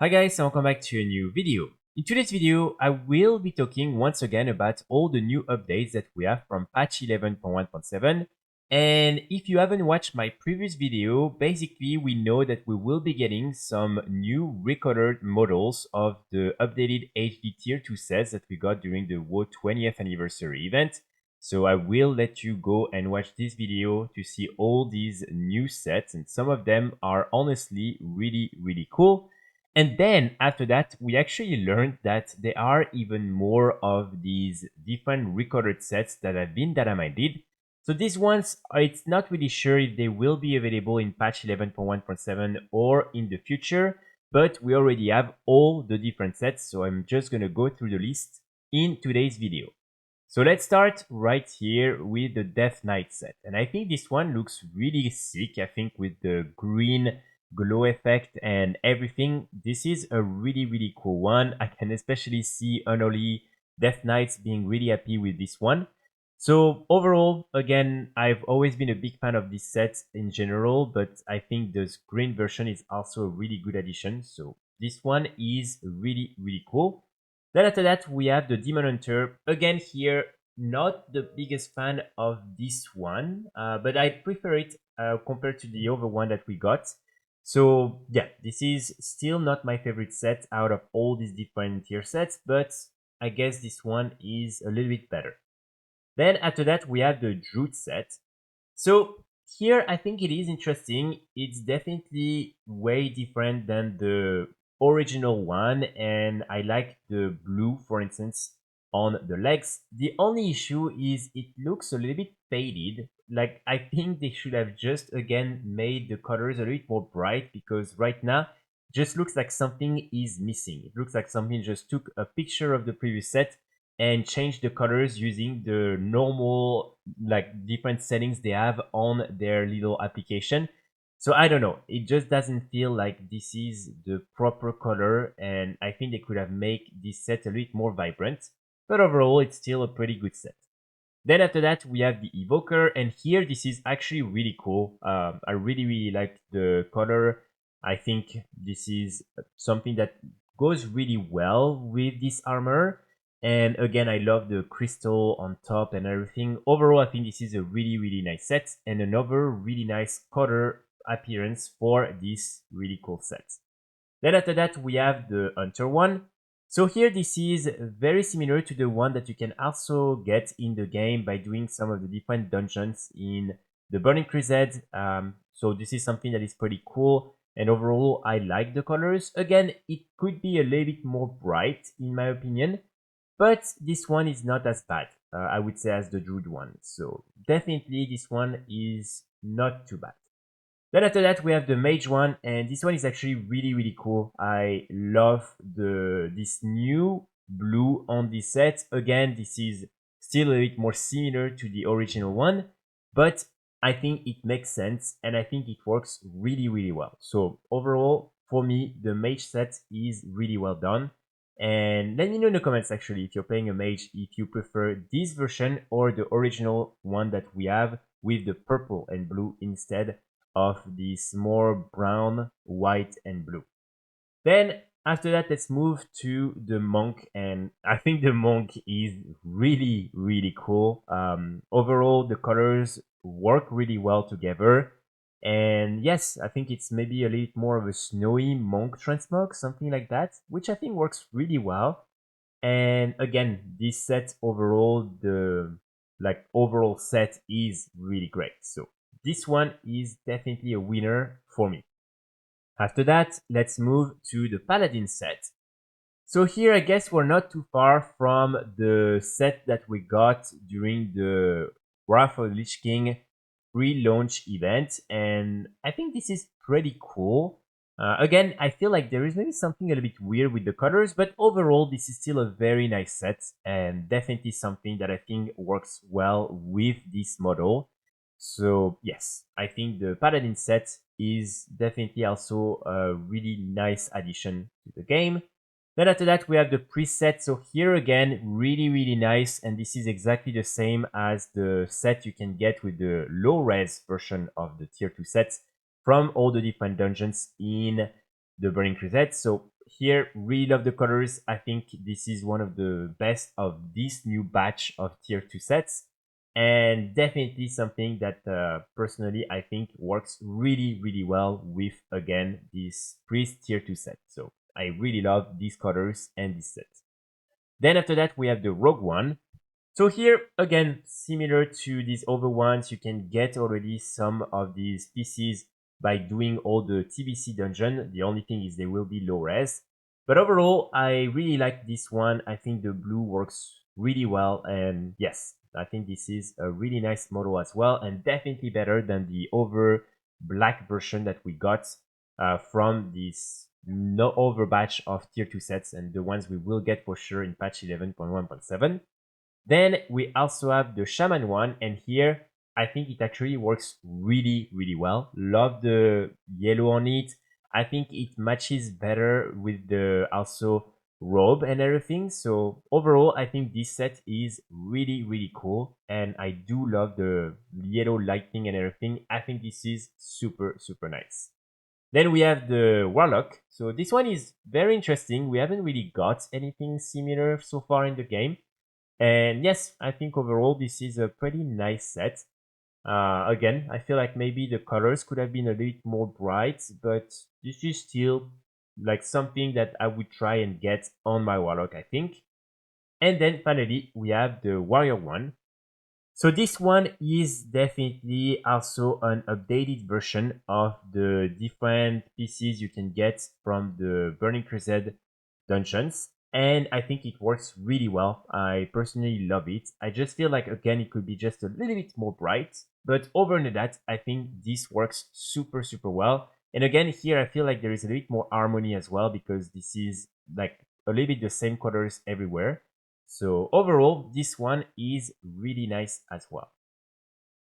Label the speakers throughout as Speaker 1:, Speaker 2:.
Speaker 1: Hi guys, and welcome back to a new video. In today's video, I will be talking once again about all the new updates that we have from patch 11.1.7. And if you haven't watched my previous video, basically we know that we will be getting some new recolored models of the updated HD Tier 2 sets that we got during the WoW 20th anniversary event. So I will let you go and watch this video to see all these new sets, and some of them are honestly really cool. And then after that, we actually learned that there are even more of these different recorded sets that have been datamined. So these ones, it's not really sure if they will be available in patch 11.1.7 or in the future, but we already have all the different sets. So I'm just going to go through the list in today's video. So let's start right here with the Death Knight set. And I think this one looks really sick. I think with the green glow effect and everything, this is a really cool one. I can especially see Unholy Death Knights being really happy with this one. So overall, again, I've always been a big fan of this set in general, but I think this green version is also a really good addition. So this one is really cool. Then after that, we have the Demon Hunter. Again here, not the biggest fan of this one, but I prefer it compared to the other one that we got. So yeah, this is still not my favorite set out of all these different tier sets, but I guess this one is a little bit better. Then after that, we have the Druid set. So here, I think it is interesting. It's definitely way different than the original one, and I like the blue, for instance, on the legs. The only issue is it looks a little bit faded. Like, I think they should have just again made the colors a little bit more bright, because right now just looks like something is missing. It looks like something just took a picture of the previous set and change the colors using the normal like different settings they have on their little application. So I don't know, it just doesn't feel like this is the proper color, and I think they could have made this set a little more vibrant, but overall it's still a pretty good set. Then after that we have the Evoker, and here this is actually really cool. I really like the color. I think this is something that goes really well with this armor. And again, I love the crystal on top and everything. Overall, I think this is a really nice set, and another really nice color appearance for this really cool set. Then after that, we have the Hunter one. So here, this is very similar to the one that you can also get in the game by doing some of the different dungeons in the Burning Crusade. So this is something that is pretty cool. And overall, I like the colors. Again, it could be a little bit more bright in my opinion, but this one is not as bad, I would say, as the Druid one. So definitely this one is not too bad. Then after that, we have the Mage one, and this one is actually really cool. I love this new blue on this set. Again, this is still a bit more similar to the original one, but I think it makes sense, and I think it works really well. So overall, for me, the Mage set is really well done. And let me know in the comments actually, if you're playing a mage, if you prefer this version or the original one that we have with the purple and blue instead of this more brown, white, and blue. Then after that, let's move to the monk, and I think the monk is really cool. Overall, the colors work really well together. And yes, I think it's maybe a little more of a snowy monk transmog, something like that, which I think works really well. And again, this set overall, the like overall set is really great. So this one is definitely a winner for me. After that, let's move to the Paladin set. So here, I guess we're not too far from the set that we got during the Wrath of the Lich King pre-launch event, and I think this is pretty cool. Again, I feel like there is maybe something a little bit weird with the colors, but overall, this is still a very nice set, and definitely something that I think works well with this model. So yes, I think the Paladin set is definitely also a really nice addition to the game. Then after that, we have the preset. So here again, really nice. And this is exactly the same as the set you can get with the low res version of the tier 2 sets from all the different dungeons in the Burning Crusade. So here, really love the colors. I think this is one of the best of this new batch of tier 2 sets, and definitely something that personally I think works really, really well with, again, this priest tier 2 set. So I really love these colors and this set. Then after that, we have the rogue one. So here, again, similar to these other ones, you can get already some of these PCs by doing all the TBC dungeon. The only thing is they will be low res. But overall, I really like this one. I think the blue works really well. And yes, I think this is a really nice model as well. And definitely better than the other black version that we got from this no over batch of tier 2 sets and the ones we will get for sure in patch 11.1.7. Then we also have the Shaman one, and here I think it actually works really, really well. Love the yellow on it. I think it matches better with the also robe and everything. So overall, I think this set is really, really cool, and I do love the yellow lighting and everything. I think this is super, super nice. Then we have the Warlock. So this one is very interesting. We haven't really got anything similar so far in the game. And yes, I think overall this is a pretty nice set. Again, I feel like maybe the colors could have been a bit more bright, but this is still like something that I would try and get on my Warlock, I think. And then finally, we have the Warrior one. So this one is definitely also an updated version of the different pieces you can get from the Burning Crusade dungeons. And I think it works really well. I personally love it. I just feel like, again, it could be just a little bit more bright. But over and that, I think this works super, super well. And again, here I feel like there is a little bit more harmony as well because this is like a little bit the same colors everywhere. So overall, this one is really nice as well.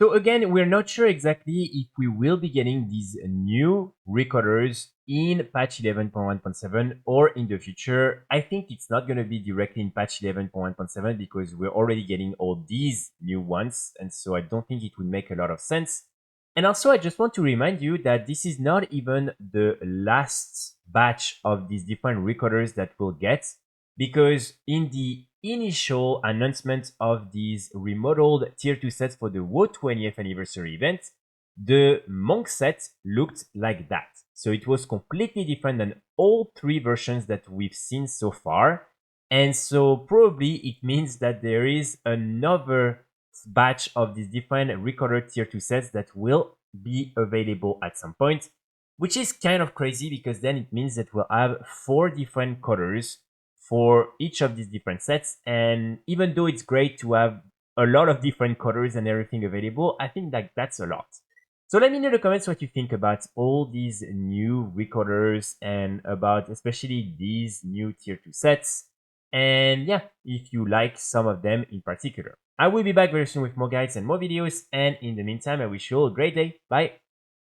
Speaker 1: So again, we're not sure exactly if we will be getting these new recorders in patch 11.1.7 or in the future. I think it's not going to be directly in patch 11.1.7 because we're already getting all these new ones. And so I don't think it would make a lot of sense. And also, I just want to remind you that this is not even the last batch of these different recorders that we'll get, because in the initial announcement of these remodeled tier 2 sets for the WoW 20th anniversary event, the monk set looked like that. So it was completely different than all three versions that we've seen so far. And so probably it means that there is another batch of these different recorder tier 2 sets that will be available at some point, which is kind of crazy because then it means that we'll have 4 different colors for each of these different sets. And even though it's great to have a lot of different colors and everything available, I think that that's a lot. So let me know in the comments what you think about all these new recorders and about especially these new tier 2 sets. And yeah, if you like some of them in particular. I will be back very soon with more guides and more videos. And in the meantime, I wish you all a great day. Bye.